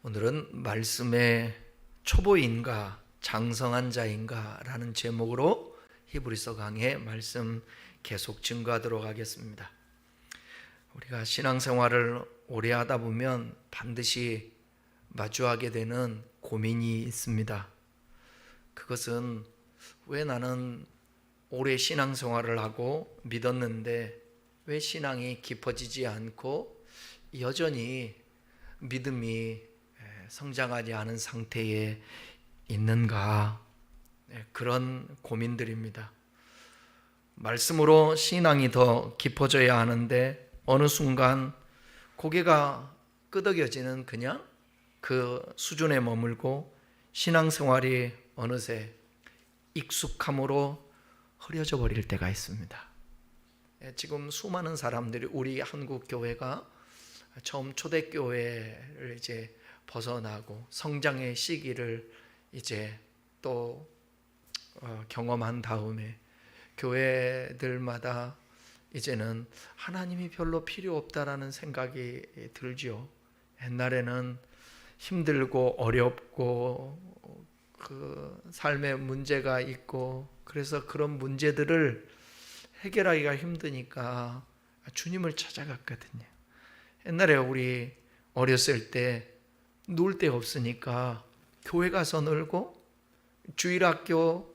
오늘은 말씀의 초보인가 장성한 자인가 라는 제목으로 히브리서 강의 말씀 계속 증거하도록 하겠습니다. 우리가 신앙생활을 오래 하다 보면 반드시 마주하게 되는 고민이 있습니다. 그것은 왜 나는 오래 신앙생활을 하고 믿었는데 왜 신앙이 깊어지지 않고 여전히 믿음이 성장하지 않은 상태에 있는가, 그런 고민들입니다. 말씀으로 신앙이 더 깊어져야 하는데 어느 순간 고개가 끄덕여지는 그냥 그 수준에 머물고 신앙생활이 어느새 익숙함으로 흐려져 버릴 때가 있습니다. 지금 수많은 사람들이 우리 한국 교회가 처음 초대교회를 이제 벗어나고 성장의 시기를 이제 또 경험한 다음에 교회들마다 이제는 하나님이 별로 필요 없다라는 생각이 들죠. 옛날에는 힘들고 어렵고 그 삶에 문제가 있고 그래서 그런 문제들을 해결하기가 힘드니까 주님을 찾아갔거든요. 옛날에 우리 어렸을 때 놀 데 없으니까 교회 가서 놀고 주일학교,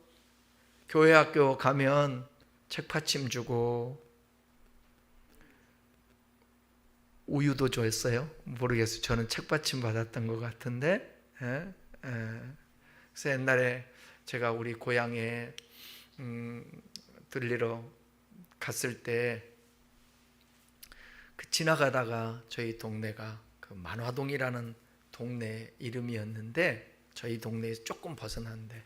교회학교 가면 책받침 주고 우유도 줬어요? 모르겠어요. 저는 책받침 받았던 것 같은데. 그래서 옛날에 제가 우리 고향에 들리러 갔을 때 그 지나가다가 저희 동네가 그 만화동이라는 동네 이름이었는데 저희 동네에서 조금 벗어났는데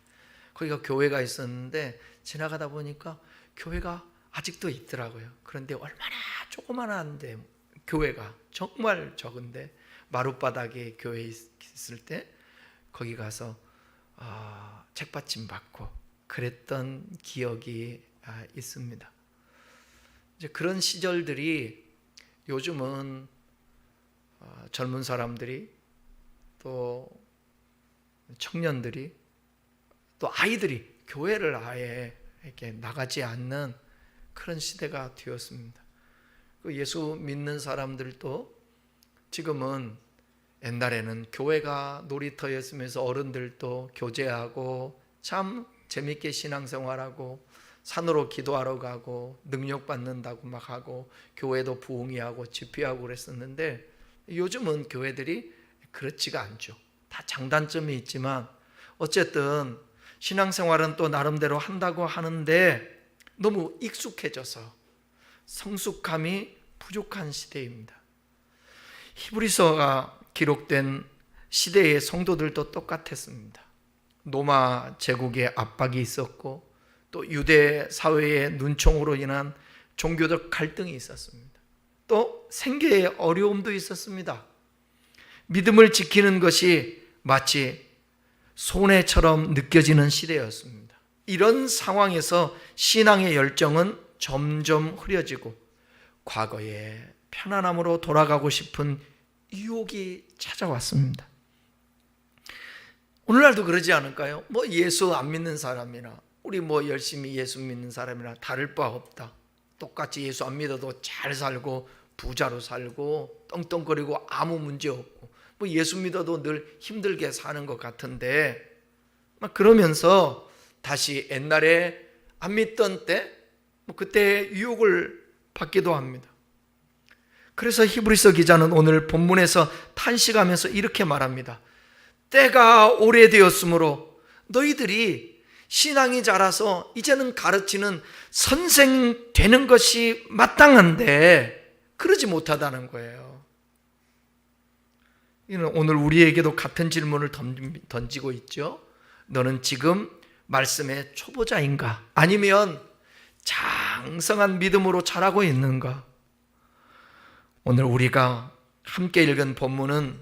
거기가 교회가 있었는데 지나가다 보니까 교회가 아직도 있더라고요. 그런데 얼마나 조그만한데 교회가 정말 적은데 마룻바닥에 교회 있을 때 거기 가서 책받침 받고 그랬던 기억이 있습니다. 이제 그런 시절들이 요즘은 젊은 사람들이 또 청년들이 또 아이들이 교회를 아예 이렇게 나가지 않는 그런 시대가 되었습니다. 예수 믿는 사람들도 지금은 옛날에는 교회가 놀이터였으면서 어른들도 교제하고 참 재밌게 신앙생활하고 산으로 기도하러 가고 능력 받는다고 막 하고 교회도 부흥회하고 집회하고 그랬었는데 요즘은 교회들이 그렇지가 않죠. 다 장단점이 있지만 어쨌든 신앙생활은 또 나름대로 한다고 하는데 너무 익숙해져서 성숙함이 부족한 시대입니다. 히브리서가 기록된 시대의 성도들도 똑같았습니다. 로마 제국의 압박이 있었고 또 유대 사회의 눈총으로 인한 종교적 갈등이 있었습니다. 또 생계의 어려움도 있었습니다. 믿음을 지키는 것이 마치 손해처럼 느껴지는 시대였습니다. 이런 상황에서 신앙의 열정은 점점 흐려지고 과거의 편안함으로 돌아가고 싶은 유혹이 찾아왔습니다. 오늘날도 그러지 않을까요? 예수 안 믿는 사람이나 우리 열심히 예수 믿는 사람이나 다를 바 없다. 똑같이 예수 안 믿어도 잘 살고 부자로 살고 떵떵거리고 아무 문제 없고 예수 믿어도 늘 힘들게 사는 것 같은데 그러면서 다시 옛날에 안 믿던 때 그때 유혹을 받기도 합니다. 그래서 히브리서 기자는 오늘 본문에서 탄식하면서 이렇게 말합니다. 때가 오래되었으므로 너희들이 신앙이 자라서 이제는 가르치는 선생 되는 것이 마땅한데 그러지 못하다는 거예요. 이는 오늘 우리에게도 같은 질문을 던지고 있죠. 너는 지금 말씀의 초보자인가? 아니면 장성한 믿음으로 자라고 있는가? 오늘 우리가 함께 읽은 본문은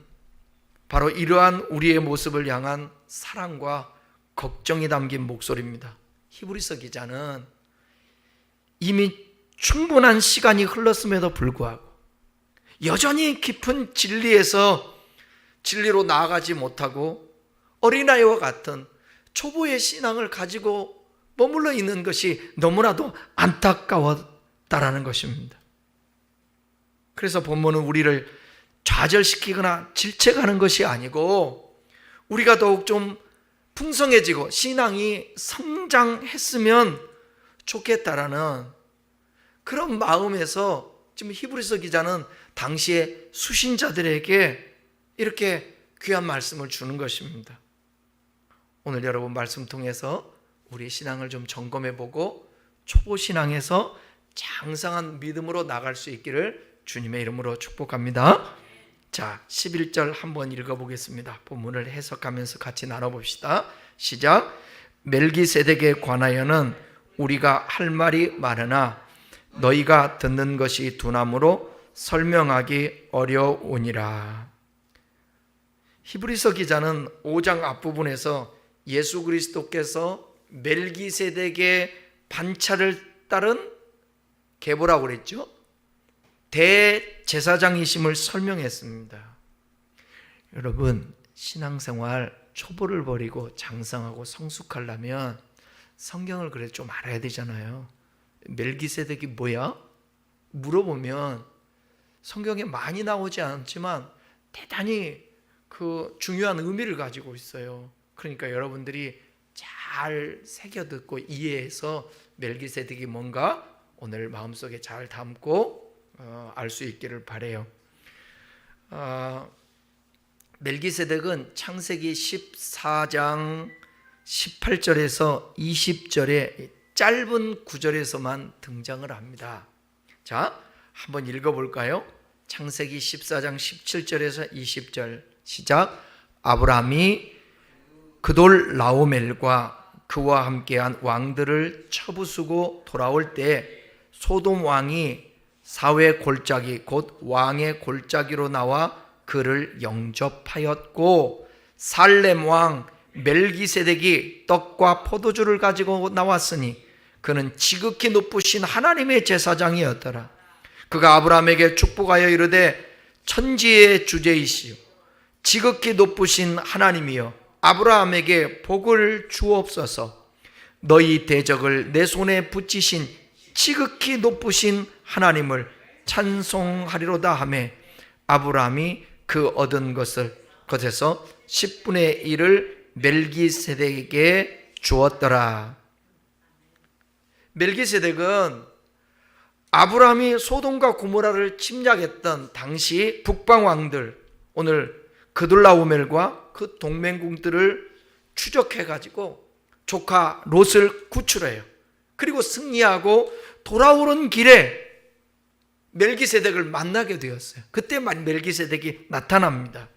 바로 이러한 우리의 모습을 향한 사랑과 걱정이 담긴 목소리입니다. 히브리서 기자는 이미 충분한 시간이 흘렀음에도 불구하고 여전히 깊은 진리에서 진리로 나아가지 못하고 어린아이와 같은 초보의 신앙을 가지고 머물러 있는 것이 너무나도 안타까웠다라는 것입니다. 그래서 본문은 우리를 좌절시키거나 질책하는 것이 아니고 우리가 더욱 좀 풍성해지고 신앙이 성장했으면 좋겠다라는 그런 마음에서 지금 히브리서 기자는 당시의 수신자들에게 이렇게 귀한 말씀을 주는 것입니다. 오늘 여러분 말씀 통해서 우리 신앙을 좀 점검해보고 초보 신앙에서 장성한 믿음으로 나갈 수 있기를 주님의 이름으로 축복합니다. 자, 11절 한번 읽어보겠습니다. 본문을 해석하면서 같이 나눠봅시다. 시작. 멜기세덱에 관하여는 우리가 할 말이 많으나 너희가 듣는 것이 둔함으로 설명하기 어려우니라. 히브리서 기자는 5장 앞부분에서 예수 그리스도께서 멜기세덱의 반차를 따른 계보라고 그랬죠. 대제사장이심을 설명했습니다. 여러분, 신앙생활 초보를 버리고 장성하고 성숙하려면 성경을 그래도 좀 알아야 되잖아요. 멜기세덱이 뭐야? 물어보면 성경에 많이 나오지 않지만 대단히 그 중요한 의미를 가지고 있어요. 그러니까 여러분들이 잘 새겨듣고 이해해서 멜기세덱이 뭔가 오늘 마음속에 잘 담고 알 수 있기를 바라요. 멜기세덱은 창세기 14장 18절에서 20절의 짧은 구절에서만 등장을 합니다. 자, 한번 읽어볼까요? 창세기 14장 17절에서 20절 시작. 아브라함이 그돌라오멜과 그와 함께한 왕들을 쳐부수고 돌아올 때 소돔 왕이 사회 골짜기 곧 왕의 골짜기로 나와 그를 영접하였고 살렘 왕 멜기세덱이 떡과 포도주를 가지고 나왔으니 그는 지극히 높으신 하나님의 제사장이었더라. 그가 아브라함에게 축복하여 이르되 천지의 주제이시오 지극히 높으신 하나님이여 아브라함에게 복을 주옵소서. 너희 대적을 내 손에 붙이신 지극히 높으신 하나님을 찬송하리로다 하매 아브라함이 그 얻은 것에서 10분의 1을 멜기세덱에게 주었더라. 멜기세덱은 아브라함이 소돔과 고모라를 침략했던 당시 북방 왕들, 오늘 그돌라오멜과 그 동맹국들을 추적해가지고 조카 롯을 구출해요. 그리고 승리하고 돌아오는 길에 멜기세덱을 만나게 되었어요. 그때 멜기세덱이 나타납니다.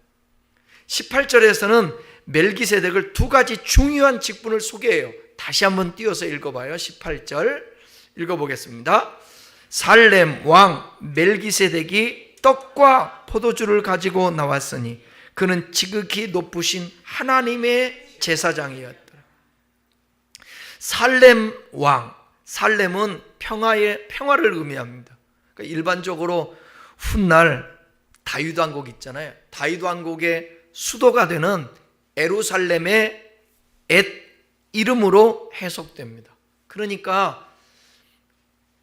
18절에서는 멜기세덱을 두 가지 중요한 직분을 소개해요. 다시 한번 띄워서 읽어봐요. 18절 읽어보겠습니다. 살렘 왕 멜기세덱이 떡과 포도주를 가지고 나왔으니 그는 지극히 높으신 하나님의 제사장이었더라. 살렘 왕, 살렘은 평화를 의미합니다. 그러니까 일반적으로 훗날 다윗 왕국 있잖아요. 다윗 왕국의 수도가 되는 예루살렘의 옛 이름으로 해석됩니다. 그러니까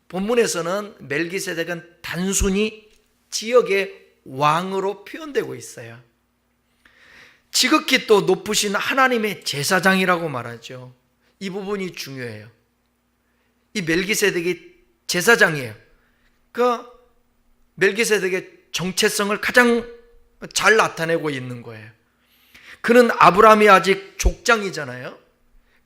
본문에서는 멜기세덱은 단순히 지역의 왕으로 표현되고 있어요. 지극히 또 높으신 하나님의 제사장이라고 말하죠. 이 부분이 중요해요. 이 멜기세덱이 제사장이에요. 그 멜기세덱의 정체성을 가장 잘 나타내고 있는 거예요. 그는 아브라함이 아직 족장이잖아요.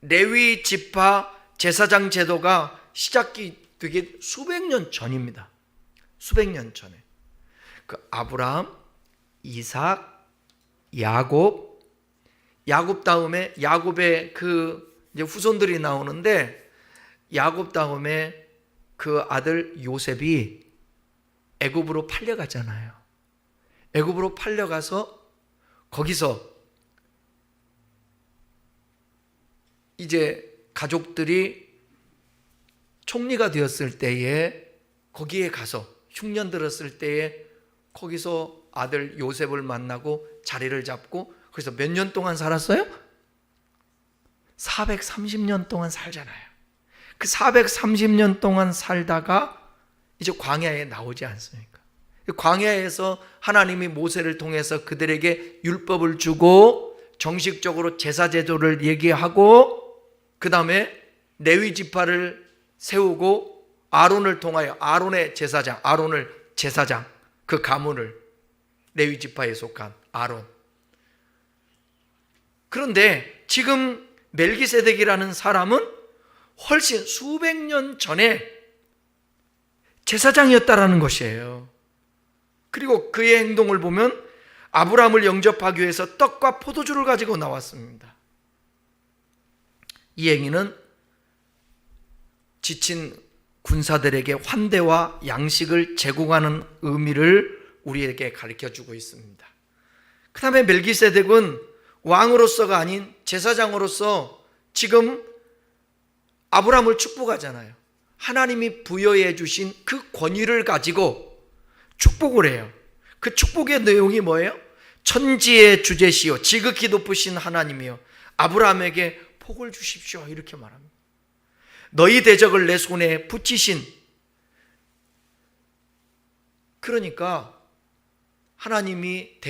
레위 지파 제사장 제도가 시작이 되기 수백 년 전입니다. 수백 년 전에 그 아브라함, 이삭, 야곱 다음에 야곱의 그 이제 후손들이 나오는데 야곱 다음에 그 아들 요셉이 애굽으로 팔려가잖아요. 애굽으로 팔려가서 거기서 이제 가족들이 총리가 되었을 때에 거기에 가서 흉년 들었을 때에 거기서 아들 요셉을 만나고 자리를 잡고 그래서 몇 년 동안 살았어요? 430년 동안 살잖아요. 그 430년 동안 살다가 이제 광야에 나오지 않습니까? 광야에서 하나님이 모세를 통해서 그들에게 율법을 주고 정식적으로 제사 제도를 얘기하고 그 다음에 레위 지파를 세우고 아론을 통하여 아론을 제사장 그 가문을 레위 지파에 속한 아론. 그런데 지금 멜기세덱이라는 사람은 훨씬 수백 년 전에 제사장이었다라는 것이에요. 그리고 그의 행동을 보면 아브라함을 영접하기 위해서 떡과 포도주를 가지고 나왔습니다. 이 행위는 지친 군사들에게 환대와 양식을 제공하는 의미를 우리에게 가르쳐주고 있습니다. 그 다음에 멜기세덱은 왕으로서가 아닌 제사장으로서 지금 아브라함을 축복하잖아요. 하나님이 부여해 주신 그 권위를 가지고 축복을 해요. 그 축복의 내용이 뭐예요? 천지의 주제시요 지극히 높으신 하나님이요 아브라함에게 복을 주십시오 이렇게 말합니다. 너희 대적을 내 손에 붙이신, 그러니까 하나님이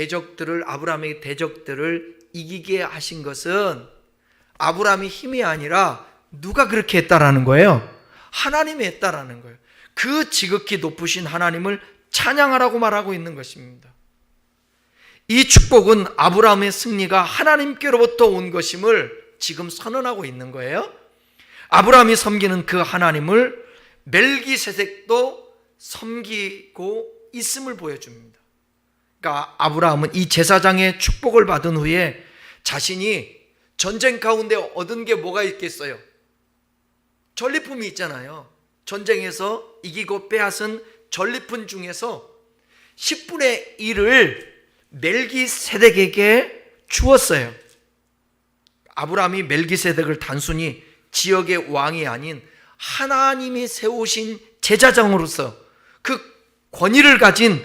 아브라함의 대적들을 이기게 하신 것은 아브라함의 힘이 아니라 누가 그렇게 했다라는 거예요? 하나님이 했다라는 거예요. 그 지극히 높으신 하나님을 찬양하라고 말하고 있는 것입니다. 이 축복은 아브라함의 승리가 하나님께로부터 온 것임을 지금 선언하고 있는 거예요. 아브라함이 섬기는 그 하나님을 멜기세덱도 섬기고 있음을 보여줍니다. 그러니까 아브라함은 이 제사장의 축복을 받은 후에 자신이 전쟁 가운데 얻은 게 뭐가 있겠어요? 전리품이 있잖아요. 전쟁에서 이기고 빼앗은 전리품 중에서 10분의 1을 멜기세덱에게 주었어요. 아브라함이 멜기세덱을 단순히 지역의 왕이 아닌 하나님이 세우신 제사장으로서 그 권위를 가진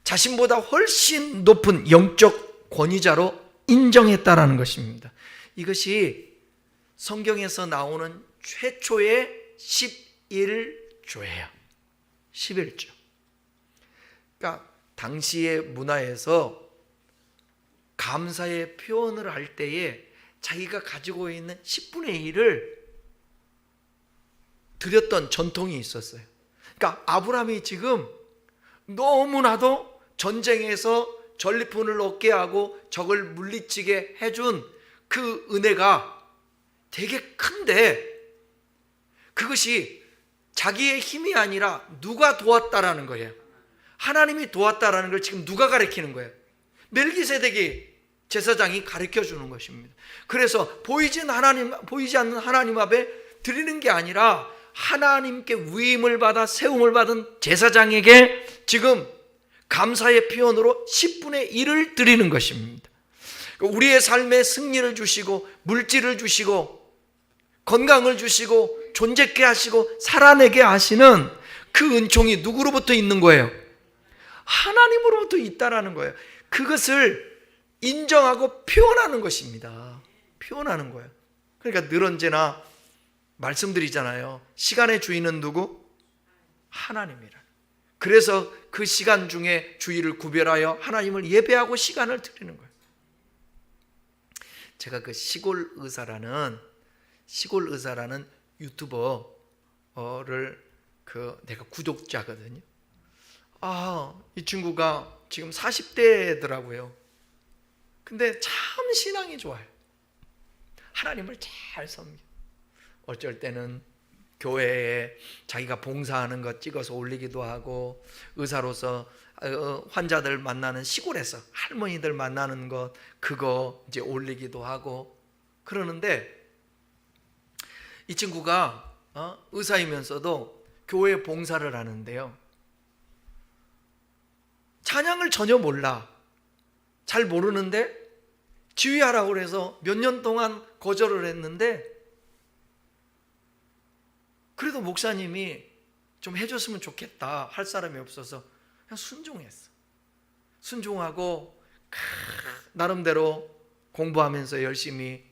자신보다 훨씬 높은 영적 권위자로 인정했다라는 것입니다. 이것이 성경에서 나오는 최초의 11조예요. 11조. 그러니까 당시의 문화에서 감사의 표현을 할 때에 자기가 가지고 있는 10분의 1을 드렸던 전통이 있었어요. 그러니까 아브라함이 지금 너무나도 전쟁에서 전리품을 얻게 하고 적을 물리치게 해준 그 은혜가 되게 큰데 그것이 자기의 힘이 아니라 누가 도왔다라는 거예요. 하나님이 도왔다라는 걸 지금 누가 가르치는 거예요? 멜기세덱이 제사장이 가르쳐 주는 것입니다. 그래서 보이지 않는 하나님 앞에 드리는 게 아니라 하나님께 위임을 받아 세움을 받은 제사장에게 지금 감사의 표현으로 10분의 1을 드리는 것입니다. 우리의 삶에 승리를 주시고 물질을 주시고 건강을 주시고 존재케 하시고 살아내게 하시는 그 은총이 누구로부터 있는 거예요? 하나님으로부터 있다라는 거예요. 그것을 인정하고 표현하는 것입니다. 표현하는 거예요. 그러니까 늘 언제나 말씀드리잖아요. 시간의 주인은 누구? 하나님이라. 그래서 그 시간 중에 주일을 구별하여 하나님을 예배하고 시간을 드리는 거예요. 제가 그 시골 의사라는 유튜버를 내가 구독자거든요. 이 친구가 지금 40대더라고요. 근데 참 신앙이 좋아요. 하나님을 잘 섬겨. 어쩔 때는 교회에 자기가 봉사하는 것 찍어서 올리기도 하고, 의사로서 환자들 만나는 시골에서 할머니들 만나는 것 그거 이제 올리기도 하고 그러는데, 이 친구가 의사이면서도 교회 봉사를 하는데요, 찬양을 전혀 몰라. 잘 모르는데 지휘하라고 그래서 몇 년 동안 거절을 했는데, 그래도 목사님이 좀 해줬으면 좋겠다 할 사람이 없어서 그냥 순종하고 나름대로 공부하면서 열심히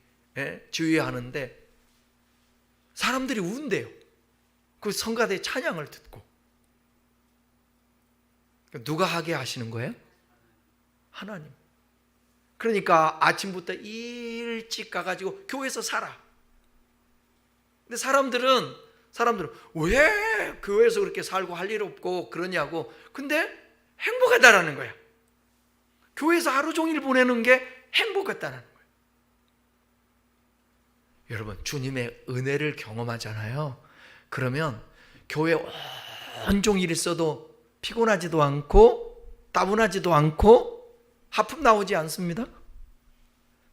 지휘하는데 사람들이 운대요. 그 성가대 찬양을 듣고. 누가 하게 하시는 거예요? 하나님. 그러니까 아침부터 일찍 가가지고 교회에서 살아. 근데 사람들은 왜 교회에서 그렇게 살고 할 일 없고 그러냐고. 근데 행복하다라는 거야. 교회에서 하루 종일 보내는 게 행복하다는 거예요. 여러분, 주님의 은혜를 경험하잖아요. 그러면 교회 온종일 있어도 피곤하지도 않고 따분하지도 않고 하품 나오지 않습니다.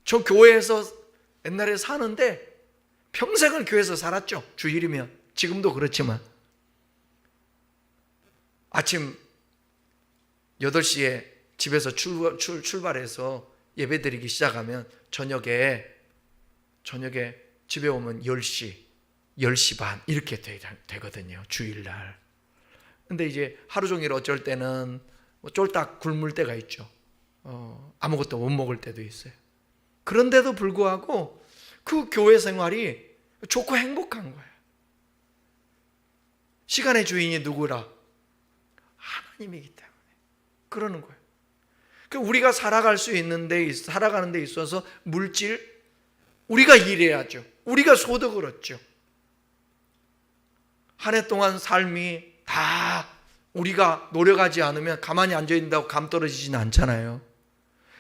저 교회에서 옛날에 사는데 평생을 교회에서 살았죠. 주일이면. 지금도 그렇지만 아침 8시에 집에서 출발해서 예배드리기 시작하면 저녁에 집에 오면 10시 반 이렇게 되거든요. 주일날. 근데 이제 하루 종일 어쩔 때는 쫄딱 굶을 때가 있죠. 아무것도 못 먹을 때도 있어요. 그런데도 불구하고 그 교회 생활이 좋고 행복한 거예요. 시간의 주인이 누구라? 하나님이기 때문에 그러는 거예요. 우리가 살아가는 데 있어서 물질, 우리가 일해야죠. 우리가 소득을 얻죠. 한 해 동안 삶이 다 우리가 노력하지 않으면 가만히 앉아있는다고 감 떨어지지는 않잖아요.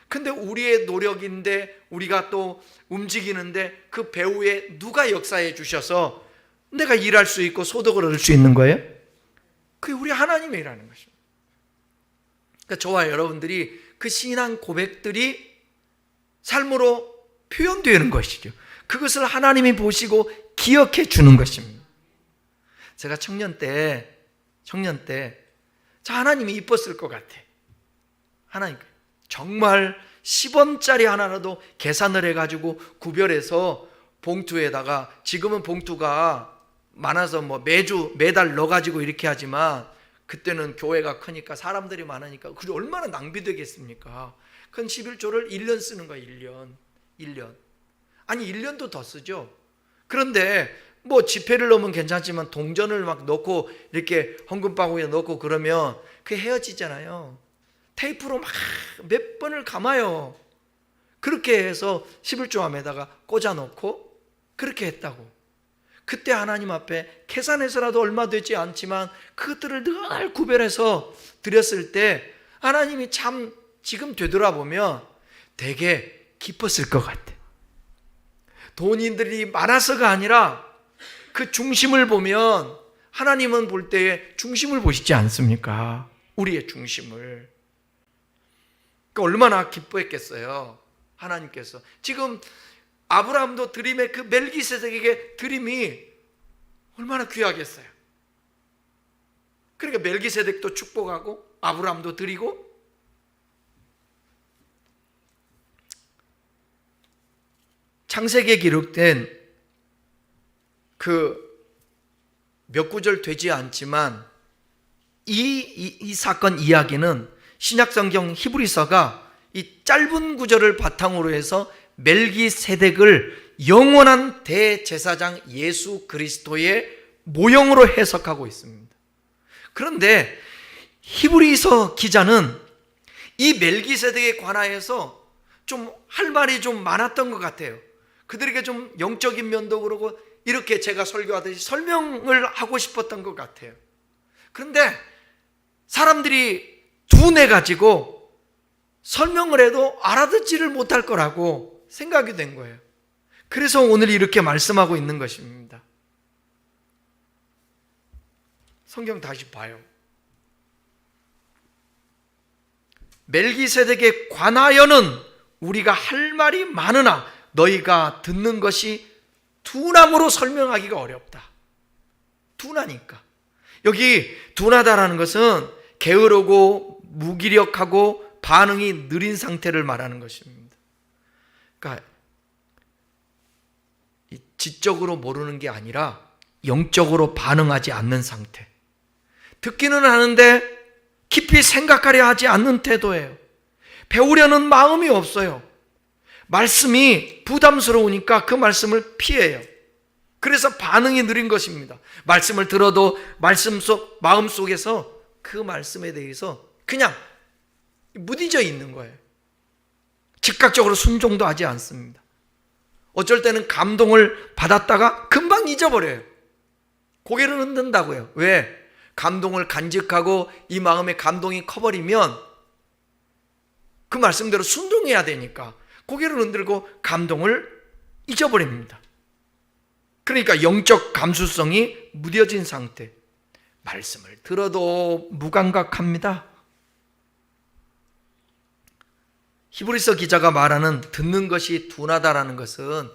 근데 우리의 노력인데 우리가 또 움직이는데 그 배후에 누가 역사해 주셔서 내가 일할 수 있고 소득을 얻을 수 있는 거예요? 그게 우리 하나님의 일하는 것입니다. 그러니까 저와 여러분들이 그 신앙 고백들이 삶으로 표현되는 것이죠. 그것을 하나님이 보시고 기억해 주는 것입니다. 제가 청년 때 저 하나님이 이뻤을 것 같아. 하나님 정말 10원짜리 하나라도 계산을 해가지고 구별해서 봉투에다가, 지금은 봉투가 많아서 매달 넣어가지고 이렇게 하지만 그때는 교회가 크니까 사람들이 많으니까 그게 얼마나 낭비되겠습니까? 그 11조를 1년 쓰는 거야. 1년. 아니 1년도 더 쓰죠. 그런데 지폐를 넣으면 괜찮지만 동전을 막 넣고 이렇게 헌금바구니에 넣고 그러면 그게 헤어지잖아요. 테이프로 막 몇 번을 감아요. 그렇게 해서 11조함에다가 꽂아 놓고 그렇게 했다고. 그때 하나님 앞에 계산해서라도 얼마 되지 않지만 그것들을 늘 구별해서 드렸을 때 하나님이 참 지금 되돌아보면 되게 기뻤을 것 같아. 돈인들이 많아서가 아니라 그 중심을 보면 하나님은 볼 때에 중심을 보시지 않습니까? 우리의 중심을. 그러니까 얼마나 기뻐했겠어요. 하나님께서. 지금 아브라함도 드림의 그 멜기세덱에게 드림이 얼마나 귀하겠어요. 그러니까 멜기세덱도 축복하고 아브라함도 드리고. 창세기에 기록된 그 몇 구절 되지 않지만 이 사건 이야기는 신약성경 히브리서가 이 짧은 구절을 바탕으로 해서 멜기세덱을 영원한 대제사장 예수 그리스도의 모형으로 해석하고 있습니다. 그런데 히브리서 기자는 이 멜기세덱에 관하여서 좀 할 말이 좀 많았던 것 같아요. 그들에게 좀 영적인 면도 그러고 이렇게 제가 설교하듯이 설명을 하고 싶었던 것 같아요. 그런데 사람들이 둔해 가지고 설명을 해도 알아듣지를 못할 거라고 생각이 된 거예요. 그래서 오늘 이렇게 말씀하고 있는 것입니다. 성경 다시 봐요. 멜기세덱에 관하여는 우리가 할 말이 많으나 너희가 듣는 것이 둔함으로 설명하기가 어렵다. 둔하니까. 여기 둔하다라는 것은 게으르고 무기력하고 반응이 느린 상태를 말하는 것입니다. 그러니까 지적으로 모르는 게 아니라 영적으로 반응하지 않는 상태. 듣기는 하는데 깊이 생각하려 하지 않는 태도예요. 배우려는 마음이 없어요. 말씀이 부담스러우니까 그 말씀을 피해요. 그래서 반응이 느린 것입니다. 말씀을 들어도 마음 속에서 그 말씀에 대해서 그냥 무디져 있는 거예요. 즉각적으로 순종도 하지 않습니다. 어쩔 때는 감동을 받았다가 금방 잊어버려요. 고개를 흔든다고요. 왜? 감동을 간직하고 이 마음의 감동이 커버리면 그 말씀대로 순종해야 되니까 고개를 흔들고 감동을 잊어버립니다. 그러니까 영적 감수성이 무뎌진 상태. 말씀을 들어도 무감각합니다. 히브리서 기자가 말하는 듣는 것이 둔하다라는 것은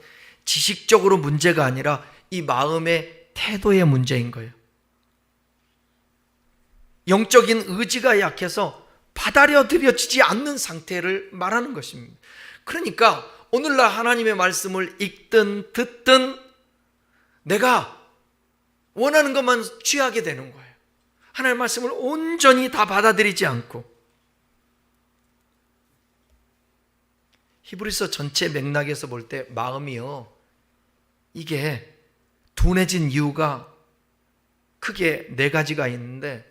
지식적으로 문제가 아니라 이 마음의 태도의 문제인 거예요. 영적인 의지가 약해서 받아들여지지 않는 상태를 말하는 것입니다. 그러니까 오늘날 하나님의 말씀을 읽든 듣든 내가 원하는 것만 취하게 되는 거예요. 하나님의 말씀을 온전히 다 받아들이지 않고. 히브리서 전체 맥락에서 볼 때 마음이요, 이게 둔해진 이유가 크게 네 가지가 있는데,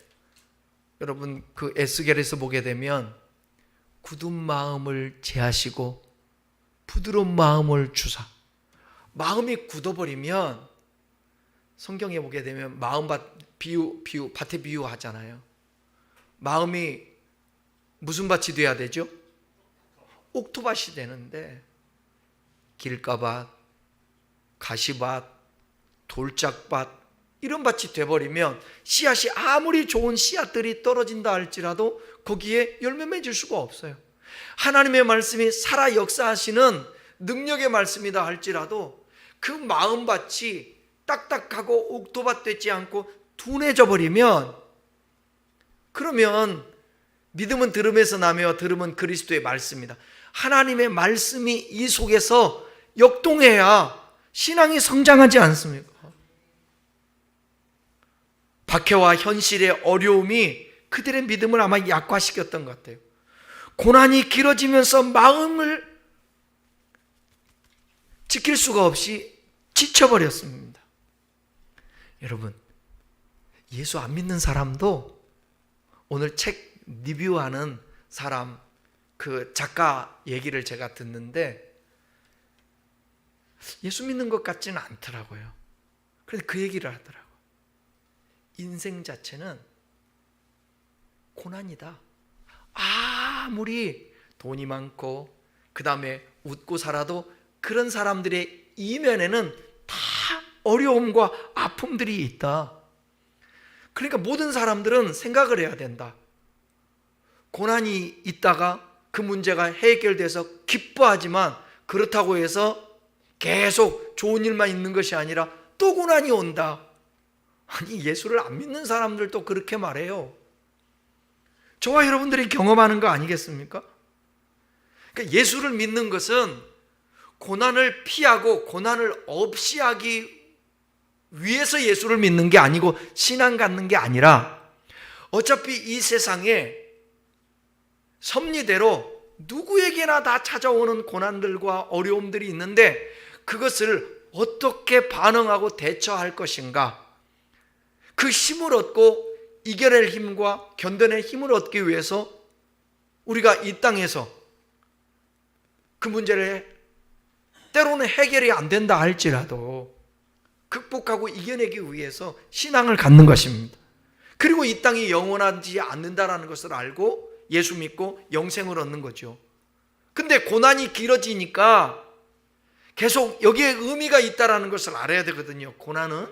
여러분 그 에스겔에서 보게 되면 굳은 마음을 제하시고 부드러운 마음을 주사. 마음이 굳어버리면 성경에 보게 되면 마음밭 밭에 비유하잖아요. 마음이 무슨 밭이 돼야 되죠? 옥토밭이 되는데 길가밭, 가시밭, 돌짝밭 이런 밭이 돼버리면 씨앗이 아무리 좋은 씨앗들이 떨어진다 할지라도 거기에 열매 맺을 수가 없어요. 하나님의 말씀이 살아 역사하시는 능력의 말씀이다 할지라도 그 마음밭이 딱딱하고 옥토밭 되지 않고 둔해져 버리면, 그러면 믿음은 들음에서 나며 들음은 그리스도의 말씀이다. 하나님의 말씀이 이 속에서 역동해야 신앙이 성장하지 않습니까? 박해와 현실의 어려움이 그들의 믿음을 아마 약화시켰던 것 같아요. 고난이 길어지면서 마음을 지킬 수가 없이 지쳐버렸습니다. 여러분, 예수 안 믿는 사람도 오늘 책 리뷰하는 사람, 그 작가 얘기를 제가 듣는데 예수 믿는 것 같지는 않더라고요. 그래서 그 얘기를 하더라고요. 인생 자체는 고난이다. 아무리 돈이 많고 그 다음에 웃고 살아도 그런 사람들의 이면에는 다 어려움과 아픔들이 있다. 그러니까 모든 사람들은 생각을 해야 된다. 고난이 있다가 그 문제가 해결돼서 기뻐하지만 그렇다고 해서 계속 좋은 일만 있는 것이 아니라 또 고난이 온다. 아니, 예수를 안 믿는 사람들도 그렇게 말해요. 저와 여러분들이 경험하는 거 아니겠습니까? 그러니까 예수를 믿는 것은 고난을 피하고 고난을 없이 하기 위해서 예수를 믿는 게 아니고 신앙 갖는 게 아니라 어차피 이 세상에 섭리대로 누구에게나 다 찾아오는 고난들과 어려움들이 있는데 그것을 어떻게 반응하고 대처할 것인가, 그 힘을 얻고 이겨낼 힘과 견뎌낼 힘을 얻기 위해서 우리가 이 땅에서 그 문제를 때로는 해결이 안 된다 할지라도 극복하고 이겨내기 위해서 신앙을 갖는 것입니다. 그리고 이 땅이 영원하지 않는다라는 것을 알고 예수 믿고 영생을 얻는 거죠. 근데 고난이 길어지니까 계속 여기에 의미가 있다라는 것을 알아야 되거든요. 고난은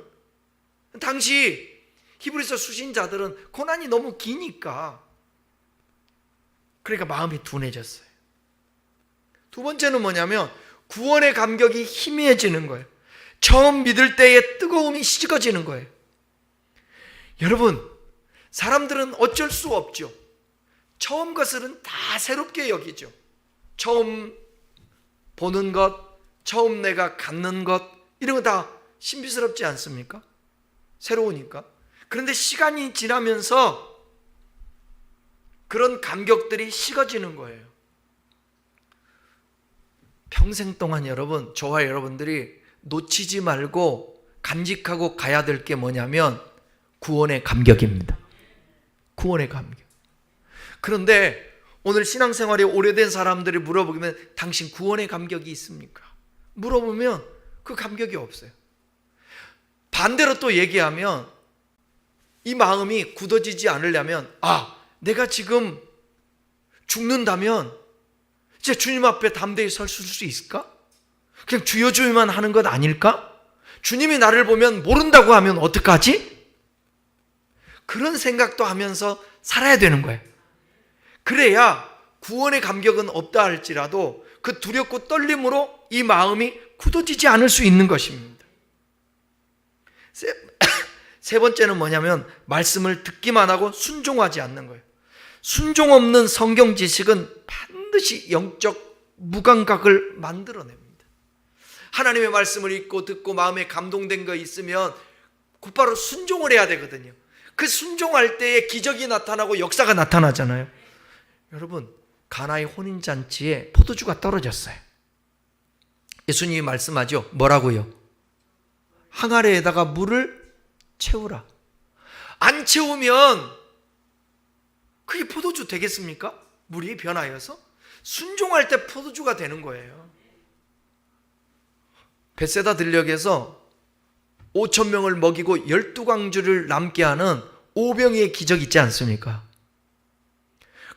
당시 히브리서 수신자들은 고난이 너무 기니까 그러니까 마음이 둔해졌어요. 두 번째는 뭐냐면 구원의 감격이 희미해지는 거예요. 처음 믿을 때의 뜨거움이 식어지는 거예요. 여러분, 사람들은 어쩔 수 없죠. 처음 것은 다 새롭게 여기죠. 처음 보는 것, 처음 내가 갖는 것, 이런 거 다 신비스럽지 않습니까? 새로우니까. 그런데 시간이 지나면서 그런 감격들이 식어지는 거예요. 평생 동안 여러분, 저와 여러분들이 놓치지 말고 간직하고 가야 될 게 뭐냐면 구원의 감격입니다. 구원의 감격. 그런데 오늘 신앙생활이 오래된 사람들이 물어보면 당신 구원의 감격이 있습니까? 물어보면 그 감격이 없어요. 반대로 또 얘기하면 이 마음이 굳어지지 않으려면 내가 지금 죽는다면 이제 주님 앞에 담대히 설 수 있을까? 그냥 주여 주여만 하는 것 아닐까? 주님이 나를 보면 모른다고 하면 어떡하지? 그런 생각도 하면서 살아야 되는 거예요. 그래야 구원의 감격은 없다 할지라도 그 두렵고 떨림으로 이 마음이 굳어지지 않을 수 있는 것입니다. 세 번째는 뭐냐면 말씀을 듣기만 하고 순종하지 않는 거예요. 순종 없는 성경 지식은 반드시 영적 무감각을 만들어냅니다. 하나님의 말씀을 읽고 듣고 마음에 감동된 거 있으면 곧바로 순종을 해야 되거든요. 그 순종할 때에 기적이 나타나고 역사가 나타나잖아요. 여러분, 가나의 혼인잔치에 포도주가 떨어졌어요. 예수님이 말씀하죠. 뭐라고요? 항아리에다가 물을 채우라. 안 채우면 그게 포도주 되겠습니까? 물이 변하여서? 순종할 때 포도주가 되는 거예요. 벳세다 들녘에서 5,000명을 먹이고 12광주를 남게 하는 오병이의 기적 있지 않습니까?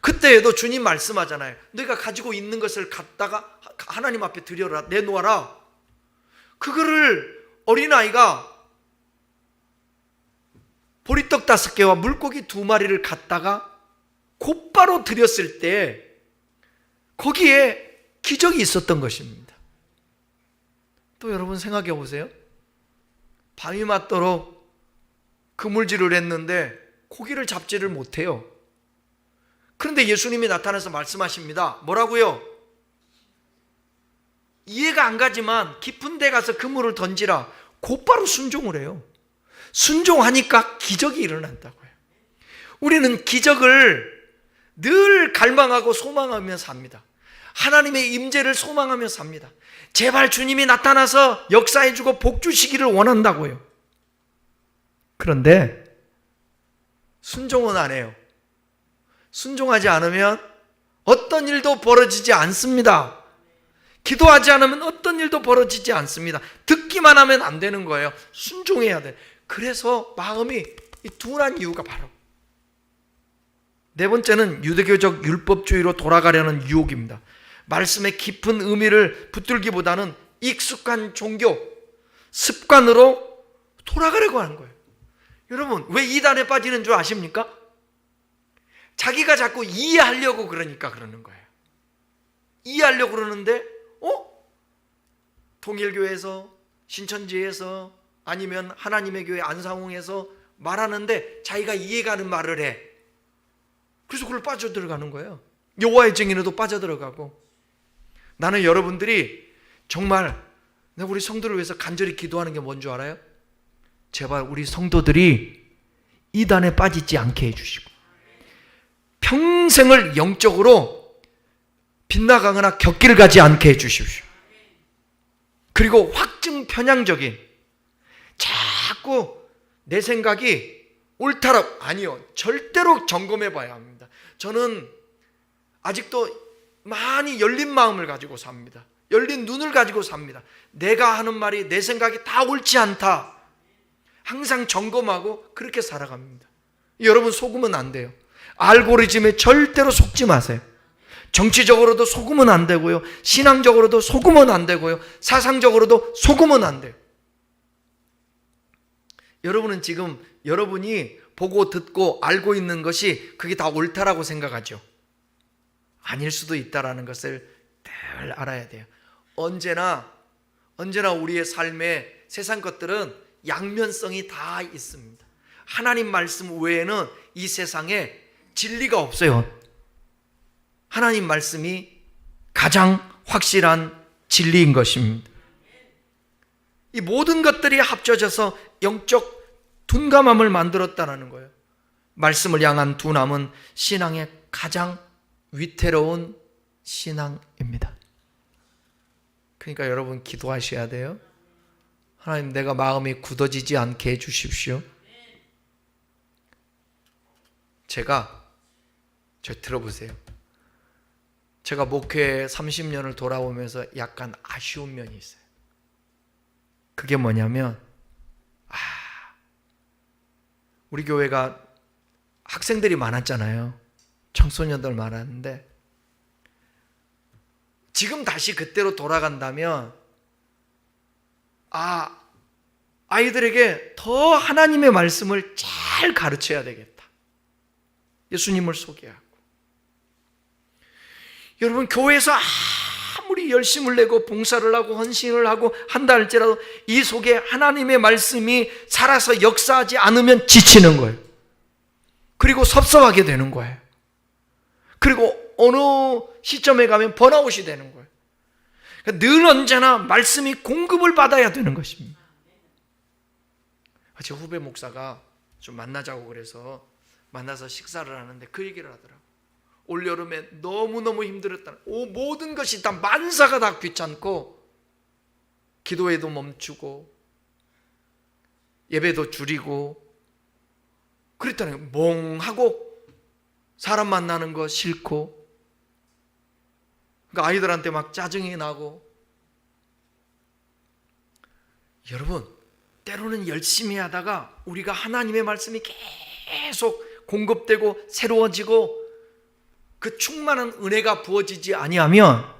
그때에도 주님 말씀하잖아요. 너희가 가지고 있는 것을 갖다가 하나님 앞에 드려라, 내놓아라. 그거를 어린아이가 보리떡 5개와 물고기 2마리를 갖다가 곧바로 드렸을 때 거기에 기적이 있었던 것입니다. 또 여러분 생각해 보세요. 밤이 맞도록 그물질을 했는데 고기를 잡지를 못해요. 그런데 예수님이 나타나서 말씀하십니다. 뭐라고요? 이해가 안 가지만 깊은 데 가서 그물을 던지라. 곧바로 순종을 해요. 순종하니까 기적이 일어난다고요. 우리는 기적을 늘 갈망하고 소망하며 삽니다. 하나님의 임재를 소망하며 삽니다. 제발 주님이 나타나서 역사해주고 복 주시기를 원한다고요. 그런데 순종은 안 해요. 순종하지 않으면 어떤 일도 벌어지지 않습니다. 기도하지 않으면 어떤 일도 벌어지지 않습니다. 듣기만 하면 안 되는 거예요. 순종해야 돼. 그래서 마음이 둔한 이유가 바로 네 번째는 유대교적 율법주의로 돌아가려는 유혹입니다. 말씀의 깊은 의미를 붙들기보다는 익숙한 종교, 습관으로 돌아가려고 하는 거예요. 여러분, 왜 이단에 빠지는 줄 아십니까? 자기가 자꾸 이해하려고 그러니까 그러는 거예요. 이해하려고 그러는데 통일교에서, 신천지에서, 아니면 하나님의 교회 안상홍에서 말하는데 자기가 이해가는 말을 해. 그래서 그걸 빠져들어가는 거예요. 여호와의 증인에도 빠져들어가고. 나는 여러분들이 정말 우리 성도를 위해서 간절히 기도하는 게 뭔 줄 알아요? 제발 우리 성도들이 이단에 빠지지 않게 해주시고 평생을 영적으로 빗나가거나 격기를 가지 않게 해주십시오. 그리고 확증 편향적인 자꾸 내 생각이 옳다라고, 아니요, 절대로 점검해 봐야 합니다. 저는 아직도 많이 열린 마음을 가지고 삽니다. 열린 눈을 가지고 삽니다. 내가 하는 말이, 내 생각이 다 옳지 않다. 항상 점검하고 그렇게 살아갑니다. 여러분, 속으면 안 돼요. 알고리즘에 절대로 속지 마세요. 정치적으로도 속으면 안 되고요, 신앙적으로도 속으면 안 되고요, 사상적으로도 속으면 안 돼요. 여러분은 지금 여러분이 보고 듣고 알고 있는 것이 그게 다 옳다라고 생각하죠. 아닐 수도 있다라는 것을 늘 알아야 돼요. 언제나 우리의 삶에 세상 것들은 양면성이 다 있습니다. 하나님 말씀 외에는 이 세상에 진리가 없어요. 하나님 말씀이 가장 확실한 진리인 것입니다. 이 모든 것들이 합쳐져서 영적 둔감함을 만들었다는 거예요. 말씀을 향한 둔함은 신앙의 가장 위태로운 신앙입니다. 그러니까 여러분 기도하셔야 돼요. 하나님, 내가 마음이 굳어지지 않게 해주십시오. 저 들어보세요. 제가 목회 30년을 돌아오면서 약간 아쉬운 면이 있어요. 그게 뭐냐면, 우리 교회가 학생들이 많았잖아요. 청소년들 많았는데, 지금 다시 그때로 돌아간다면, 아이들에게 더 하나님의 말씀을 잘 가르쳐야 되겠다. 예수님을 소개하고. 여러분, 교회에서 아무리 열심을 내고 봉사를 하고 헌신을 하고 한다 할지라도 이 속에 하나님의 말씀이 살아서 역사하지 않으면 지치는 거예요. 그리고 섭섭하게 되는 거예요. 그리고 어느 시점에 가면 번아웃이 되는 거예요. 그러니까 늘 언제나 말씀이 공급을 받아야 되는 것입니다. 제 후배 목사가 좀 만나자고 그래서 만나서 식사를 하는데 그 얘기를 하더라고요. 올여름에 너무너무 힘들었다. 모든 것이 다 만사가 다 귀찮고 기도회도 멈추고 예배도 줄이고 그랬다네요. 멍하고 사람 만나는 거 싫고, 그러니까 아이들한테 막 짜증이 나고. 여러분, 때로는 열심히 하다가 우리가 하나님의 말씀이 계속 공급되고 새로워지고 그 충만한 은혜가 부어지지 아니하면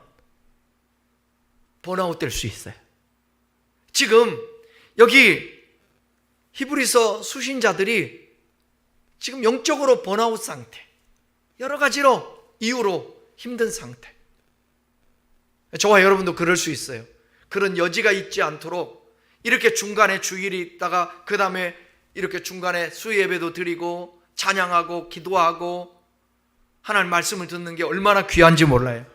번아웃 될 수 있어요. 지금 여기 히브리서 수신자들이 지금 영적으로 번아웃 상태, 여러 가지로 이유로 힘든 상태. 저와 여러분도 그럴 수 있어요. 그런 여지가 있지 않도록 이렇게 중간에 주일이 있다가 그 다음에 이렇게 중간에 수예배도 드리고 찬양하고 기도하고 하나님 말씀을 듣는 게 얼마나 귀한지 몰라요.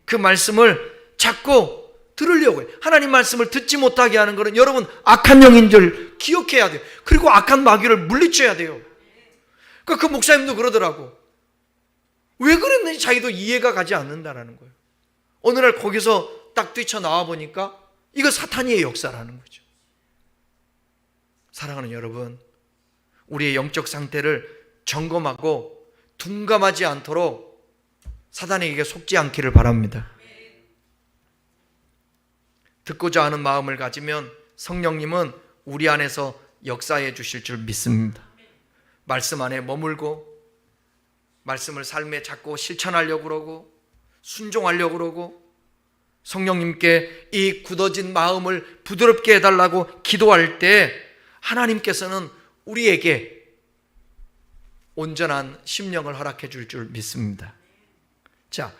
그 말씀을 자꾸 들으려고 해요. 하나님 말씀을 듣지 못하게 하는 것은 여러분 악한 영인 줄 기억해야 돼요. 그리고 악한 마귀를 물리쳐야 돼요. 그 목사님도 그러더라고. 왜 그랬는지 자기도 이해가 가지 않는다라는 거예요. 어느 날 거기서 딱 뛰쳐나와 보니까 이거 사탄의 역사라는 거죠. 사랑하는 여러분, 우리의 영적 상태를 점검하고 둔감하지 않도록 사단에게 속지 않기를 바랍니다. 듣고자 하는 마음을 가지면 성령님은 우리 안에서 역사해 주실 줄 믿습니다. 말씀 안에 머물고 말씀을 삶에 자꾸 실천하려고 그러고 순종하려고 그러고 성령님께 이 굳어진 마음을 부드럽게 해달라고 기도할 때 하나님께서는 우리에게 온전한 심령을 허락해 줄 줄 믿습니다. 자,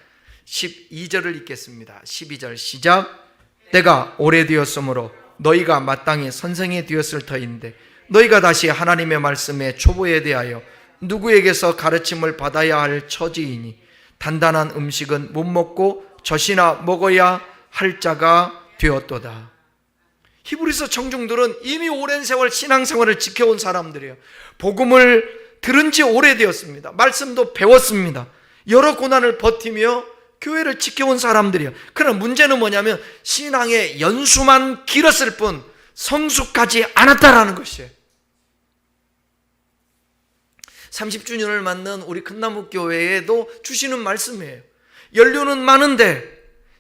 12절을 읽겠습니다. 12절 시작. 때가 오래되었으므로 너희가 마땅히 선생이 되었을 터인데 너희가 다시 하나님의 말씀의 초보에 대하여 누구에게서 가르침을 받아야 할 처지이니 단단한 음식은 못 먹고 젖이나 먹어야 할 자가 되었도다. 히브리서 청중들은 이미 오랜 세월 신앙생활을 지켜온 사람들이에요. 복음을 들은 지 오래되었습니다. 말씀도 배웠습니다. 여러 고난을 버티며 교회를 지켜온 사람들이에요. 그러나 문제는 뭐냐면 신앙의 연수만 길었을 뿐 성숙하지 않았다라는 것이에요. 30주년을 맞는 우리 큰나무 교회에도 주시는 말씀이에요. 연료는 많은데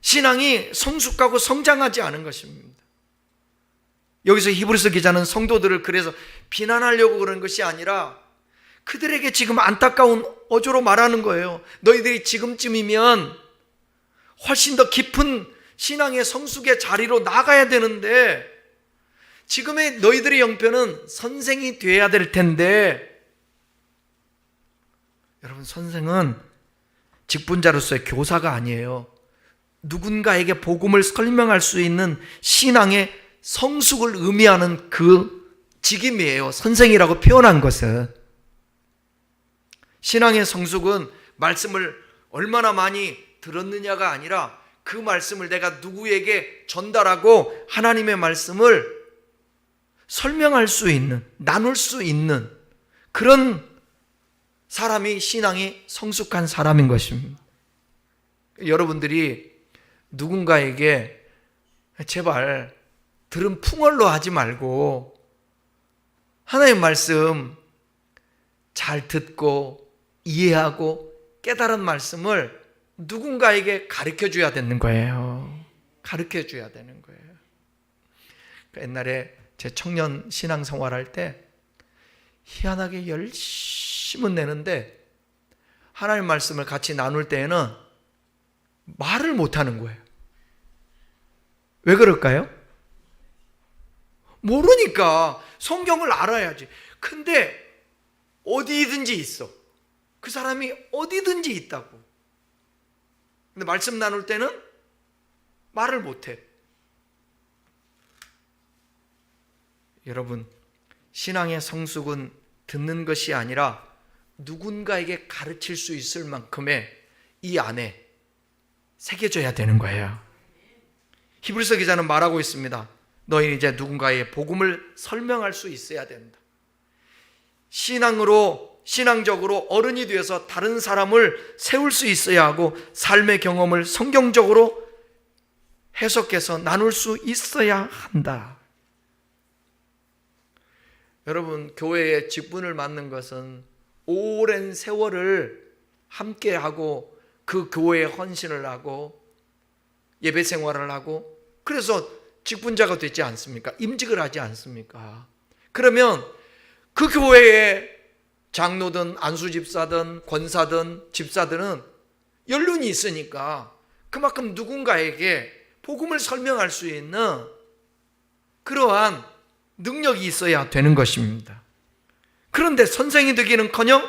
신앙이 성숙하고 성장하지 않은 것입니다. 여기서 히브리서 기자는 성도들을 그래서 비난하려고 그런 것이 아니라 그들에게 지금 안타까운 어조로 말하는 거예요. 너희들이 지금쯤이면 훨씬 더 깊은 신앙의 성숙의 자리로 나가야 되는데 지금의 너희들의 형편은 선생이 되어야 될 텐데, 여러분 선생은 직분자로서의 교사가 아니에요. 누군가에게 복음을 설명할 수 있는 신앙의 성숙을 의미하는 그 직임이에요. 선생이라고 표현한 것은. 신앙의 성숙은 말씀을 얼마나 많이 들었느냐가 아니라 그 말씀을 내가 누구에게 전달하고 하나님의 말씀을 설명할 수 있는, 나눌 수 있는 그런 사람이 신앙이 성숙한 사람인 것입니다. 여러분들이 누군가에게 제발 들은 풍월로 하지 말고 하나님 말씀 잘 듣고 이해하고 깨달은 말씀을 누군가에게 가르쳐 줘야 되는 거예요. 가르쳐 줘야 되는 거예요. 옛날에 제 청년 신앙생활 할 때 희한하게 열심은 내는데 하나님 말씀을 같이 나눌 때에는 말을 못하는 거예요. 왜 그럴까요? 모르니까. 성경을 알아야지. 근데 어디든지 있어. 그 사람이 어디든지 있다고. 근데 말씀 나눌 때는 말을 못해. 여러분, 신앙의 성숙은 듣는 것이 아니라 누군가에게 가르칠 수 있을 만큼의 이 안에 새겨져야 되는 거예요. 히브리서 기자는 말하고 있습니다. 너희는 이제 누군가의 복음을 설명할 수 있어야 된다. 신앙적으로 어른이 되어서 다른 사람을 세울 수 있어야 하고 삶의 경험을 성경적으로 해석해서 나눌 수 있어야 한다. 여러분, 교회의 직분을 맡는 것은 오랜 세월을 함께하고 그 교회에 헌신을 하고 예배 생활을 하고 그래서 직분자가 되지 않습니까? 임직을 하지 않습니까? 그러면 그 교회에 장로든 안수집사든 권사든 집사들은 연륜이 있으니까 그만큼 누군가에게 복음을 설명할 수 있는 그러한 능력이 있어야 되는 것입니다. 그런데 선생이 되기는커녕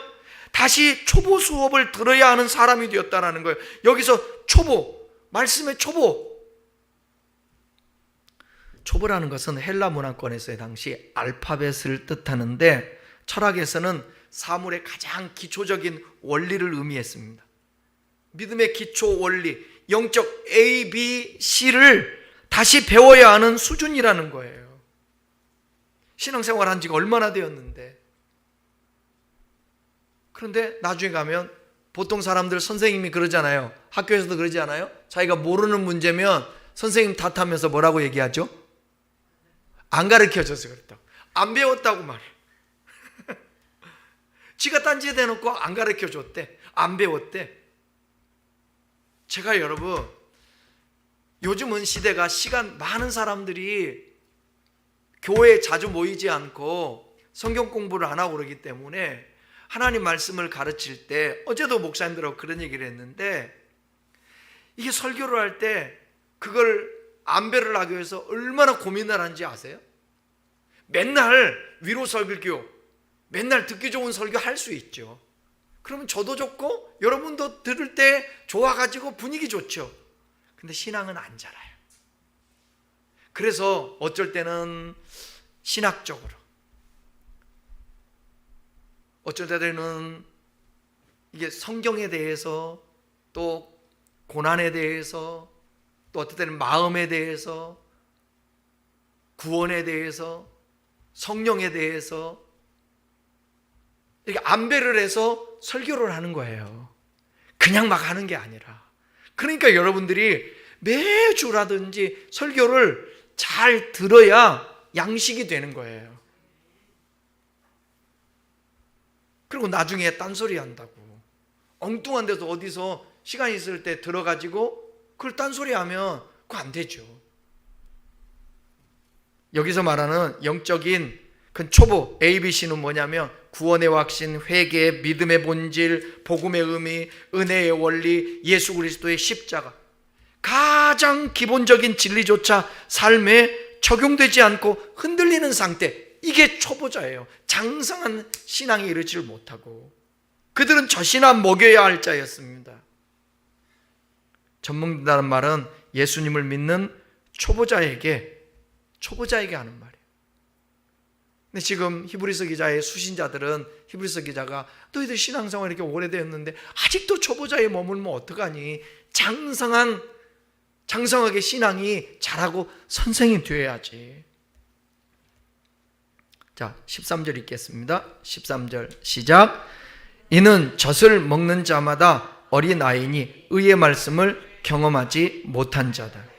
다시 초보 수업을 들어야 하는 사람이 되었다는 거예요. 여기서 초보, 말씀의 초보라는 것은 헬라 문화권에서의 당시 알파벳을 뜻하는데 철학에서는 사물의 가장 기초적인 원리를 의미했습니다. 믿음의 기초 원리, 영적 A, B, C를 다시 배워야 하는 수준이라는 거예요. 신앙생활 한 지가 얼마나 되었는데. 그런데 나중에 가면 보통 사람들 선생님이 그러잖아요. 학교에서도 그러지 않아요? 자기가 모르는 문제면 선생님 탓하면서 뭐라고 얘기하죠? 안 가르쳐줘서 그랬다고. 안 배웠다고 말해. 지가 딴짓 해놓고 안 가르쳐줬대. 안 배웠대. 제가 여러분, 요즘은 시대가 많은 사람들이 교회에 자주 모이지 않고 성경 공부를 안 하고 그러기 때문에 하나님 말씀을 가르칠 때, 어제도 목사님들하고 그런 얘기를 했는데, 이게 설교를 할 때 그걸 안배를 하기 위해서 얼마나 고민을 하는지 아세요? 맨날 위로 설교, 맨날 듣기 좋은 설교 할 수 있죠. 그러면 저도 좋고 여러분도 들을 때 좋아가지고 분위기 좋죠. 근데 신앙은 안 자라요. 그래서 어쩔 때는 신학적으로, 어쩔 때는 이게 성경에 대해서, 또 고난에 대해서, 또 어떨 때는 마음에 대해서, 구원에 대해서, 성령에 대해서 이렇게 안배를 해서 설교를 하는 거예요. 그냥 막 하는 게 아니라. 그러니까 여러분들이 매주라든지 설교를 잘 들어야 양식이 되는 거예요. 그리고 나중에 딴소리 한다고. 엉뚱한 데서 어디서 시간 있을 때 들어가지고 그걸 딴소리 하면 그거 안 되죠. 여기서 말하는 영적인 그 초보 ABC는 뭐냐면 구원의 확신, 회개, 믿음의 본질, 복음의 의미, 은혜의 원리, 예수 그리스도의 십자가, 가장 기본적인 진리조차 삶에 적용되지 않고 흔들리는 상태, 이게 초보자예요. 장성한 신앙에 이르지를 못하고, 그들은 젖이나 먹여야 할 자였습니다. 젖먹는다는 말은 예수님을 믿는 초보자에게 하는 말이에요. 근데 지금 히브리서 기자의 수신자들은, 히브리서 기자가 너희들 신앙생활 이렇게 오래되었는데 아직도 초보자에 머물면 어떡하니? 장성하게 신앙이 자라고 선생이 되어야지. 자, 13절 읽겠습니다. 13절 시작. 이는 젖을 먹는 자마다 어린아이니 의의 말씀을 경험하지 못한 자다.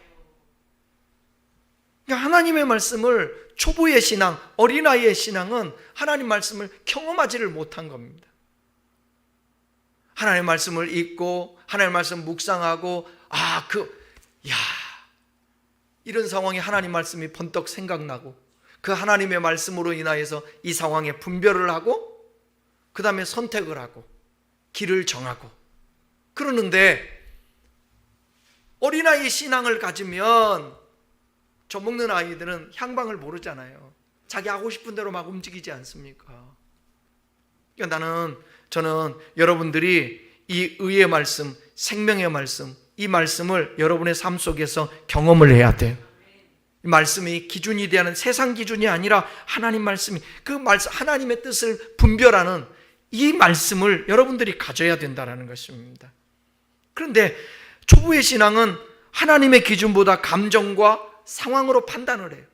그러니까 하나님의 말씀을, 초보의 신앙, 어린아이의 신앙은 하나님 말씀을 경험하지를 못한 겁니다. 하나님의 말씀을 읽고 하나님의 말씀 묵상하고 이런 상황에 하나님 말씀이 번뜩 생각나고 그 하나님의 말씀으로 인하여서 이 상황에 분별을 하고 그 다음에 선택을 하고 길을 정하고 그러는데, 어린아이 신앙을 가지면 젖먹는 아이들은 향방을 모르잖아요. 자기 하고 싶은 대로 막 움직이지 않습니까? 그러니까 저는 여러분들이 이 의의 말씀, 생명의 말씀, 이 말씀을 여러분의 삶 속에서 경험을 해야 돼요. 이 말씀이 기준이 되는, 세상 기준이 아니라 하나님 말씀이, 그 말씀, 하나님의 뜻을 분별하는 이 말씀을 여러분들이 가져야 된다는 것입니다. 그런데 초보의 신앙은 하나님의 기준보다 감정과 상황으로 판단을 해요.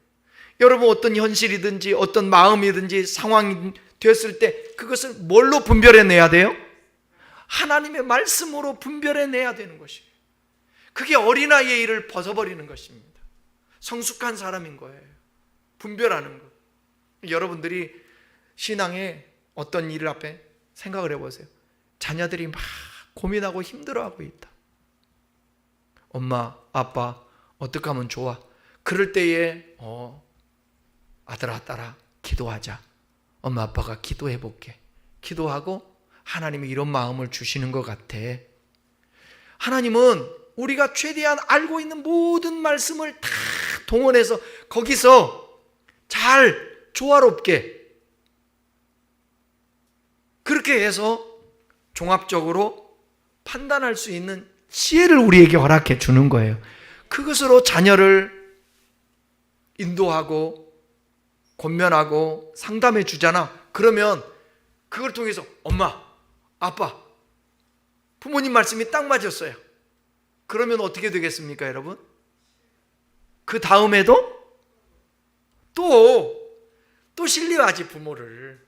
여러분, 어떤 현실이든지 어떤 마음이든지 상황이 됐을 때 그것을 뭘로 분별해내야 돼요? 하나님의 말씀으로 분별해내야 되는 것이에요. 그게 어린아이의 일을 벗어버리는 것입니다. 성숙한 사람인 거예요. 분별하는 것. 여러분들이 신앙에 어떤 일을 앞에 생각을 해보세요. 자녀들이 막 고민하고 힘들어하고 있다. 엄마, 아빠 어떻게 하면 좋아? 그럴 때에 아들아, 딸아, 기도하자. 엄마, 아빠가 기도해 볼게. 기도하고 하나님이 이런 마음을 주시는 것 같아. 하나님은 우리가 최대한 알고 있는 모든 말씀을 다 동원해서 거기서 잘 조화롭게 그렇게 해서 종합적으로 판단할 수 있는 지혜를 우리에게 허락해 주는 거예요. 그것으로 자녀를 인도하고 권면하고 상담해 주잖아. 그러면 그걸 통해서 엄마, 아빠, 부모님 말씀이 딱 맞았어요. 그러면 어떻게 되겠습니까, 여러분? 그 다음에도 또 신뢰하지, 부모를.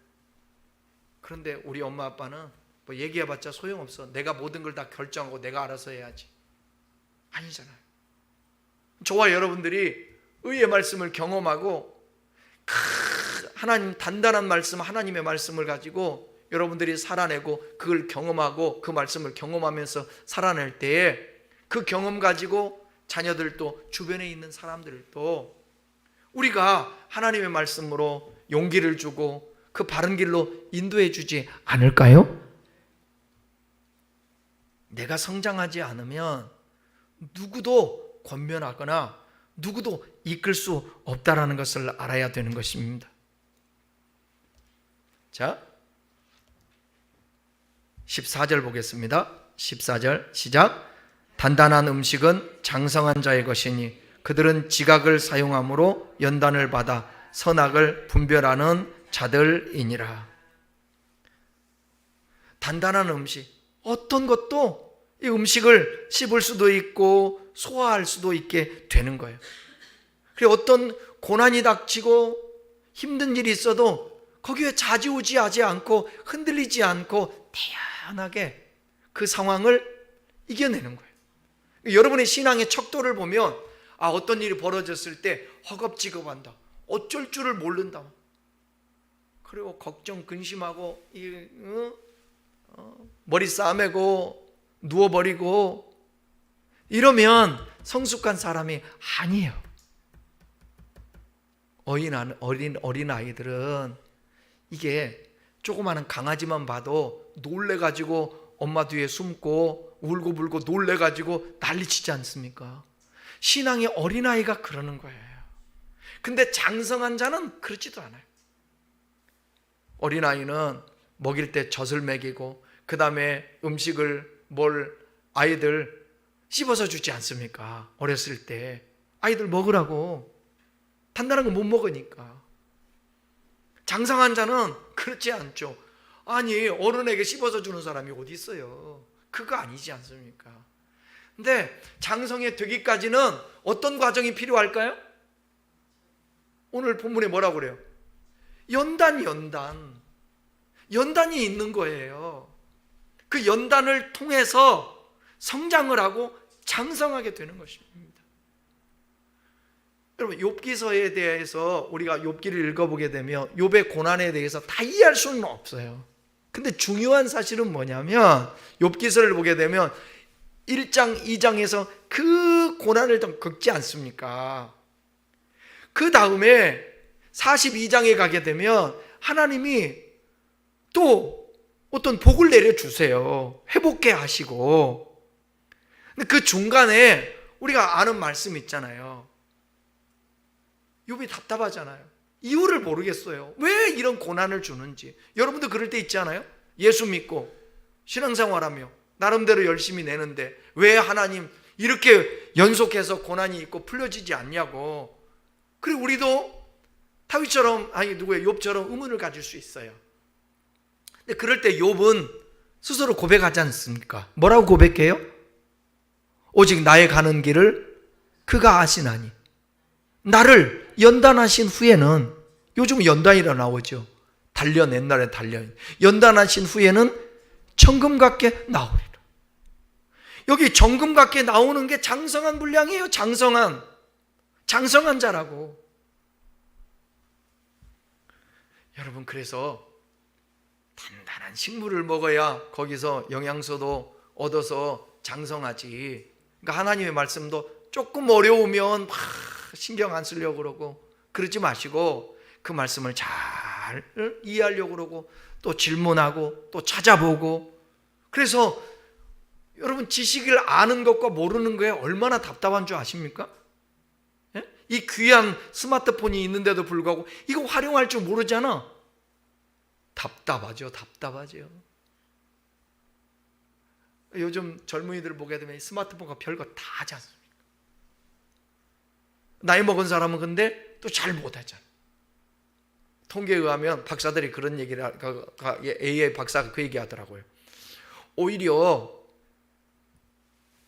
그런데 우리 엄마 아빠는 뭐 얘기해봤자 소용없어. 내가 모든 걸 다 결정하고 내가 알아서 해야지. 아니잖아요. 저와 여러분들이 의의 말씀을 경험하고 하나님 단단한 말씀, 하나님의 말씀을 가지고 여러분들이 살아내고 그걸 경험하고 그 말씀을 경험하면서 살아낼 때에 그 경험 가지고 자녀들도 주변에 있는 사람들도 우리가 하나님의 말씀으로 용기를 주고 그 바른 길로 인도해 주지 않을까요? 내가 성장하지 않으면 누구도 권면하거나 누구도 이끌 수 없다라는 것을 알아야 되는 것입니다. 자, 14절 보겠습니다. 14절 시작. 단단한 음식은 장성한 자의 것이니 그들은 지각을 사용함으로 연단을 받아 선악을 분별하는 자들이니라. 단단한 음식, 어떤 것도 이 음식을 씹을 수도 있고 소화할 수도 있게 되는 거예요. 그리고 어떤 고난이 닥치고 힘든 일이 있어도 거기에 좌지우지하지 않고 흔들리지 않고 태연하게 그 상황을 이겨내는 거예요. 여러분의 신앙의 척도를 보면 어떤 일이 벌어졌을 때 허겁지겁한다, 어쩔 줄을 모른다, 그리고 걱정 근심하고 머리 싸매고 누워버리고 이러면 성숙한 사람이 아니에요. 어린 아이들은 이게 조그마한 강아지만 봐도 놀래가지고 엄마 뒤에 숨고 울고불고 놀래가지고 난리치지 않습니까? 신앙의 어린아이가 그러는 거예요. 근데 장성한 자는 그렇지도 않아요. 어린아이는 먹일 때 젖을 먹이고 그 다음에 음식을 아이들 씹어서 주지 않습니까? 어렸을 때 아이들 먹으라고. 단단한 거 못 먹으니까. 장성한 자는 그렇지 않죠. 아니, 어른에게 씹어서 주는 사람이 어디 있어요? 그거 아니지 않습니까? 근데 장성에 되기까지는 어떤 과정이 필요할까요? 오늘 본문에 뭐라고 그래요? 연단이 있는 거예요. 그 연단을 통해서 성장을 하고 장성하게 되는 것입니다. 여러분 욥기서에 대해서 우리가 욥기를 읽어보게 되면 욥의 고난에 대해서 다 이해할 수는 없어요. 근데 중요한 사실은 뭐냐면 욥기서를 보게 되면 1장 2장에서 그 고난을 좀 겪지 않습니까? 그 다음에 42장에 가게 되면 하나님이 또 어떤 복을 내려주세요. 회복해 하시고. 근데 그 중간에 우리가 아는 말씀 있잖아요. 욥이 답답하잖아요. 이유를 모르겠어요. 왜 이런 고난을 주는지. 여러분도 그럴 때 있지 않아요? 예수 믿고 신앙생활하며 나름대로 열심히 내는데 왜 하나님 이렇게 연속해서 고난이 있고 풀려지지 않냐고. 그리고 우리도 다윗처럼 욥처럼 의문을 가질 수 있어요. 근데 그럴 때 욥은 스스로 고백하지 않습니까? 뭐라고 고백해요? 오직 나의 가는 길을 그가 아시나니 나를 연단하신 후에는, 요즘 연단이라 나오죠. 단련, 옛날에 단련. 연단하신 후에는 정금 같게 나오리라. 여기 정금 같게 나오는 게 장성한 분량이에요. 장성한 자라고. 여러분, 그래서 단단한 식물을 먹어야 거기서 영양소도 얻어서 장성하지. 그러니까 하나님의 말씀도 조금 어려우면 막 신경 안 쓰려고 그러고 그러지 마시고 그 말씀을 잘 이해하려고 그러고 또 질문하고 또 찾아보고. 그래서 여러분, 지식을 아는 것과 모르는 거에 얼마나 답답한 줄 아십니까? 예? 이 귀한 스마트폰이 있는데도 불구하고 이거 활용할 줄 모르잖아. 답답하죠. 요즘 젊은이들 보게 되면 스마트폰과 별거 다 하지 않습니까? 나이 먹은 사람은 근데 또 잘 못하잖아. 통계에 의하면 박사들이 그런 얘기를, AI 박사가 그 얘기 하더라고요. 오히려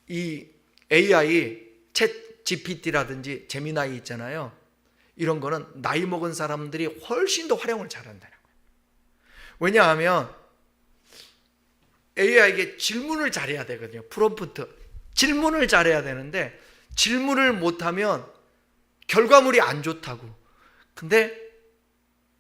이 AI, 챗 GPT라든지 제미나이 있잖아요. 이런 거는 나이 먹은 사람들이 훨씬 더 활용을 잘한다는 거예요. 왜냐하면 AI에게 질문을 잘해야 되거든요. 프롬프트. 질문을 잘해야 되는데 질문을 못하면 결과물이 안 좋다고. 근데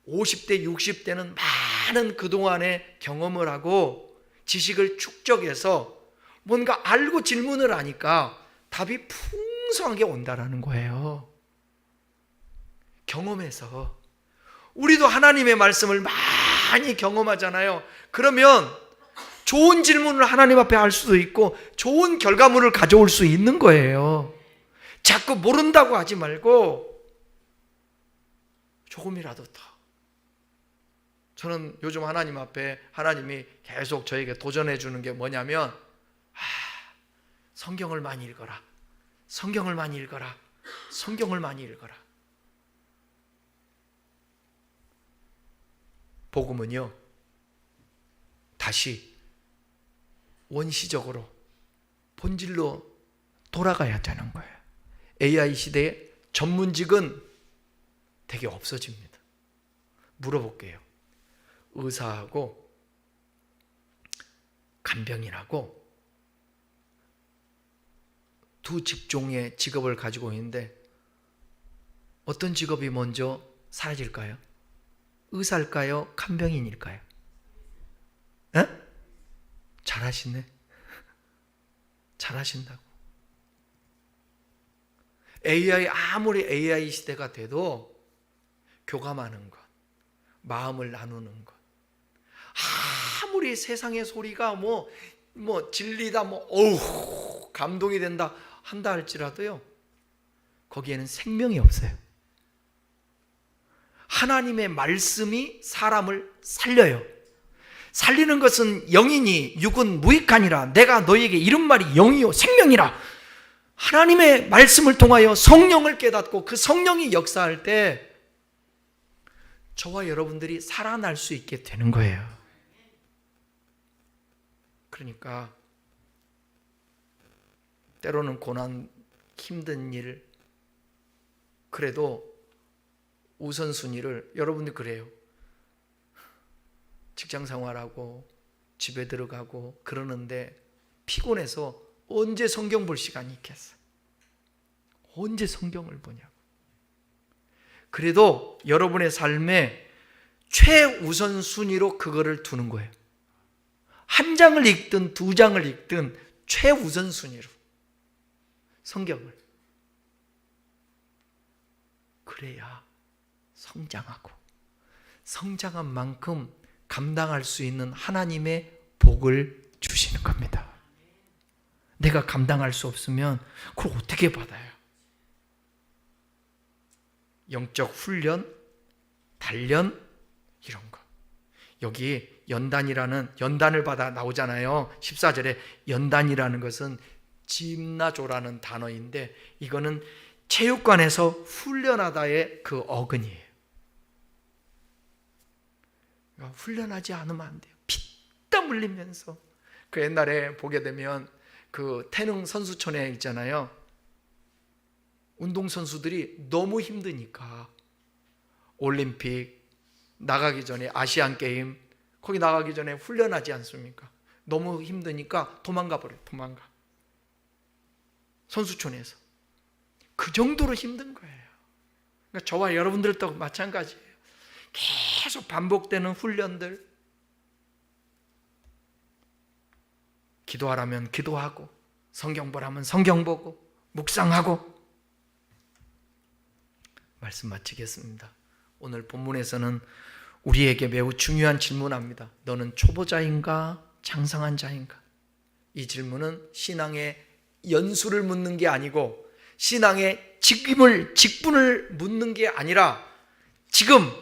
50대, 60대는 많은 그동안의 경험을 하고 지식을 축적해서 뭔가 알고 질문을 하니까 답이 풍성하게 온다라는 거예요. 경험해서. 우리도 하나님의 말씀을 많이 경험하잖아요. 그러면 좋은 질문을 하나님 앞에 할 수도 있고 좋은 결과물을 가져올 수 있는 거예요. 자꾸 모른다고 하지 말고 조금이라도 더. 저는 요즘 하나님 앞에 하나님이 계속 저에게 도전해 주는 게 뭐냐면, 성경을 많이 읽어라. 성경을 많이 읽어라. 성경을 많이 읽어라. 복음은요, 다시 원시적으로 본질로 돌아가야 되는 거예요. AI 시대에 전문직은 되게 없어집니다. 물어볼게요. 의사하고 간병인하고 두 직종의 직업을 가지고 있는데 어떤 직업이 먼저 사라질까요? 의사일까요? 간병인일까요? 에? 잘하시네. 잘하신다고. 아무리 AI 시대가 돼도 교감하는 것, 마음을 나누는 것, 아무리 세상의 소리가 뭐 진리다, 어우 감동이 된다 한다 할지라도요, 거기에는 생명이 없어요. 하나님의 말씀이 사람을 살려요. 살리는 것은 영이니 육은 무익하니라. 내가 너에게 이런 말이 영이요 생명이라. 하나님의 말씀을 통하여 성령을 깨닫고 그 성령이 역사할 때 저와 여러분들이 살아날 수 있게 되는 거예요. 그러니까 때로는 고난, 힘든 일, 그래도 우선순위를, 여러분들 그래요. 직장 생활하고 집에 들어가고 그러는데 피곤해서 언제 성경 볼 시간이 있겠어? 언제 성경을 보냐고. 그래도 여러분의 삶에 최우선 순위로 그거를 두는 거예요. 한 장을 읽든 두 장을 읽든 최우선 순위로 성경을. 그래야 성장하고 성장한 만큼 감당할 수 있는 하나님의 복을 주시는 겁니다. 내가 감당할 수 없으면 그걸 어떻게 받아요? 영적 훈련, 단련 이런 거. 여기 연단을 받아 나오잖아요. 14절에 연단이라는 것은 짐나조라는 단어인데 이거는 체육관에서 훈련하다의 그 어근이에요. 그러니까 훈련하지 않으면 안 돼요. 피땀 흘리면서. 그 옛날에 보게 되면 그 태릉 선수촌에 있잖아요. 운동선수들이 너무 힘드니까 올림픽 나가기 전에 아시안 게임 거기 나가기 전에 훈련하지 않습니까? 너무 힘드니까 도망가 버려요. 도망가. 선수촌에서. 그 정도로 힘든 거예요. 그러니까 저와 여러분들도 마찬가지예요. 계속 반복되는 훈련들. 기도하라면 기도하고 성경 보라면 성경 보고 묵상하고. 말씀 마치겠습니다. 오늘 본문에서는 우리에게 매우 중요한 질문합니다. 너는 초보자인가 장성한 자인가? 이 질문은 신앙의 연수를 묻는 게 아니고 신앙의 직분을 묻는 게 아니라 지금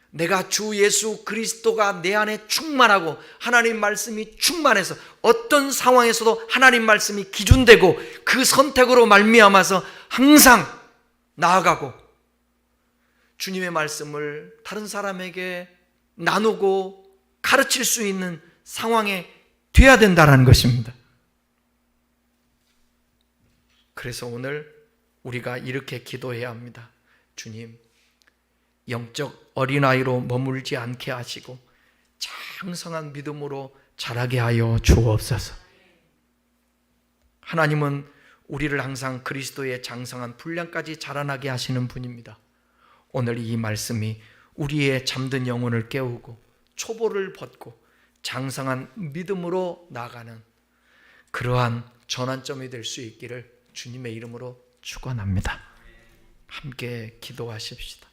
내가 주 예수 그리스도가 내 안에 충만하고 하나님 말씀이 충만해서 어떤 상황에서도 하나님 말씀이 기준되고 그 선택으로 말미암아서 항상 나아가고 주님의 말씀을 다른 사람에게 나누고 가르칠 수 있는 상황에 돼야 된다는 것입니다. 그래서 오늘 우리가 이렇게 기도해야 합니다. 주님, 영적 어린아이로 머물지 않게 하시고 장성한 믿음으로 자라게 하여 주옵소서. 하나님은 우리를 항상 그리스도의 장성한 분량까지 자라나게 하시는 분입니다. 오늘 이 말씀이 우리의 잠든 영혼을 깨우고 초보를 벗고 장성한 믿음으로 나가는 그러한 전환점이 될 수 있기를 주님의 이름으로 축원합니다. 함께 기도하십시다.